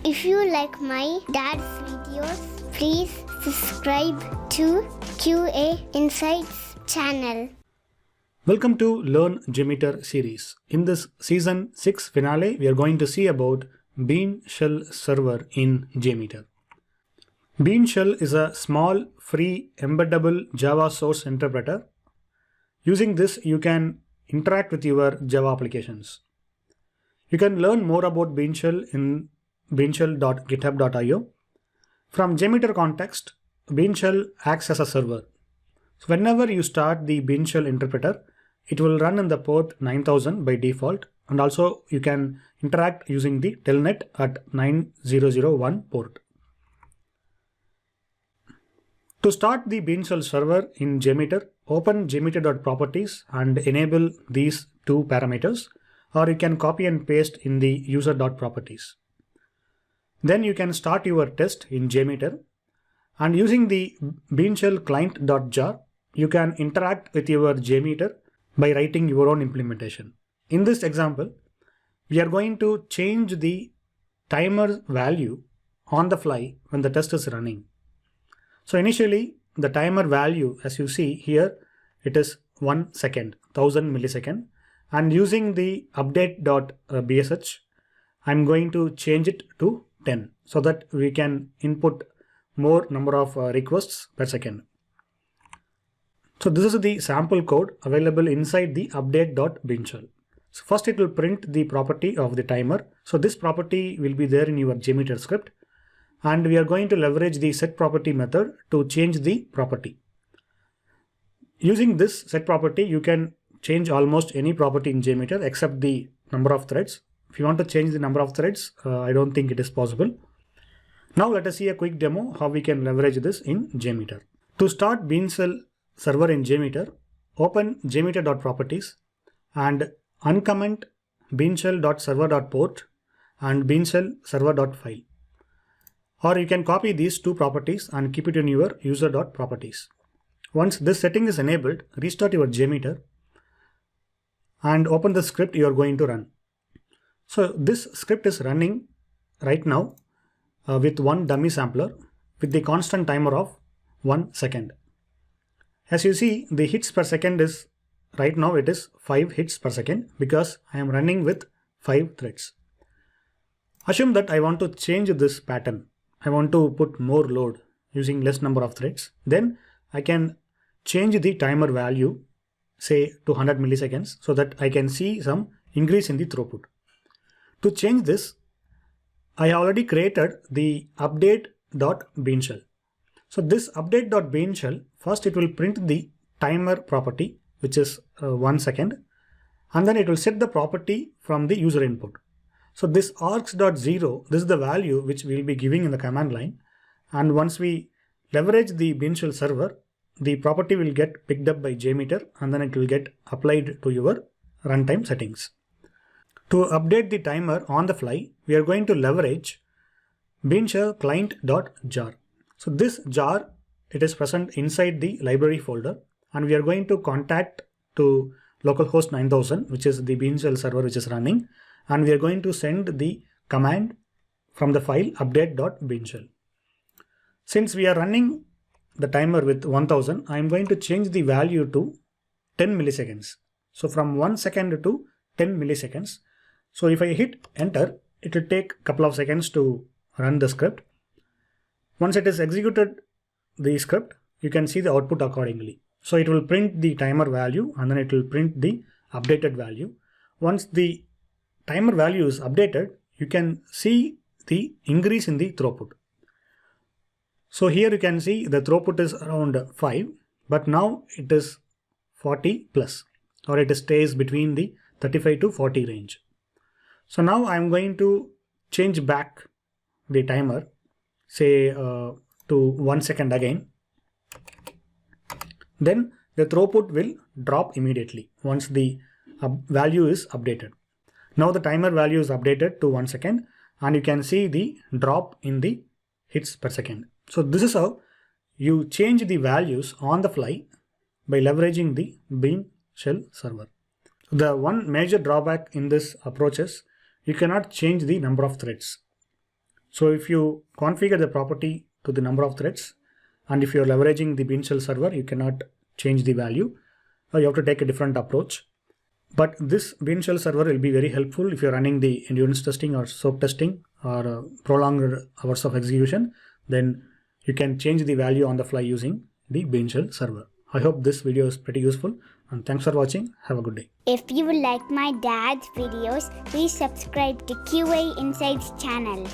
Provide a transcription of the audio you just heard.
If you like my dad's videos, please subscribe to QA Insights channel. Welcome to Learn JMeter series. In this season 6 finale, we are going to see about Bean Shell server in JMeter. Bean Shell is a small, free, embeddable Java source interpreter. Using this, you can interact with your Java applications. You can learn more about Bean Shell in beanshell.github.io. From JMeter context, Bean Shell acts as a server. So whenever you start the Bean Shell interpreter, it will run in the port 9000 by default, and also you can interact using the telnet at 9001 port. To start the Bean Shell server in JMeter, open jmeter.properties and enable these two parameters, or you can copy and paste in the user.properties. Then you can start your test in JMeter, and using the Bean Shell client.jar, you can interact with your JMeter by writing your own implementation. In this example, we are going to change the timer value on the fly when the test is running. So initially, the timer value, as you see here, it is 1 second, 1000 millisecond, and using the update.bsh, I'm going to change it to 10 so that we can input more number of requests per second. So this is the sample code available inside the update.beanshell. So first it will print the property of the timer. So this property will be there in your JMeter script, and we are going to leverage the setProperty method to change the property. Using this setProperty, you can change almost any property in JMeter except the number of threads. If you want to change the number of threads, I don't think it is possible. Now let us see a quick demo how we can leverage this in JMeter. To start Bean Shell server in JMeter, open jmeter.properties and uncomment beanshell.server.port and beanshell.server.file. Or you can copy these two properties and keep it in your user.properties. Once this setting is enabled, restart your JMeter and open the script you are going to run. So this script is running right now with one dummy sampler with the constant timer of 1 second. As you see, the hits per second is right now it is 5 hits per second because I am running with 5 threads. Assume that I want to change this pattern. I want to put more load using less number of threads. Then I can change the timer value, say to 100 milliseconds, so that I can see some increase in the throughput. To change this, I already created the update.beanshell. So this update.beanshell, first it will print the timer property, which is 1 second, and then it will set the property from the user input. So this args.0, this is the value which we will be giving in the command line. And once we leverage the Bean Shell server, the property will get picked up by JMeter and then it will get applied to your runtime settings. To update the timer on the fly, we are going to leverage Bean Shell client.jar. So this jar, it is present inside the library folder, and we are going to contact to localhost 9000, which is the Bean Shell server which is running, and we are going to send the command from the file update.beanshell. Since we are running the timer with 1000, I am going to change the value to 10 milliseconds. So from 1 second to 10 milliseconds. So if I hit enter, it will take a couple of seconds to run the script. Once it is executed the script, you can see the output accordingly. So it will print the timer value and then it will print the updated value. Once the timer value is updated, you can see the increase in the throughput. So here you can see the throughput is around 5, but now it is 40 plus, or it stays between the 35 to 40 range. So now I'm going to change back the timer, say to 1 second again. Then the throughput will drop immediately once the value is updated. Now the timer value is updated to 1 second and you can see the drop in the hits per second. So this is how you change the values on the fly by leveraging the Bean Shell server. The one major drawback in this approach is you cannot change the number of threads. So if you configure the property to the number of threads, and if you're leveraging the Bean Shell server, you cannot change the value, or you have to take a different approach. But this Bean Shell server will be very helpful if you're running the endurance testing or soak testing or prolonged hours of execution. Then you can change the value on the fly using the Bean Shell server. I hope this video is pretty useful, and thanks for watching. Have a good day. If you like my dad's videos, please subscribe to QA Insights channel.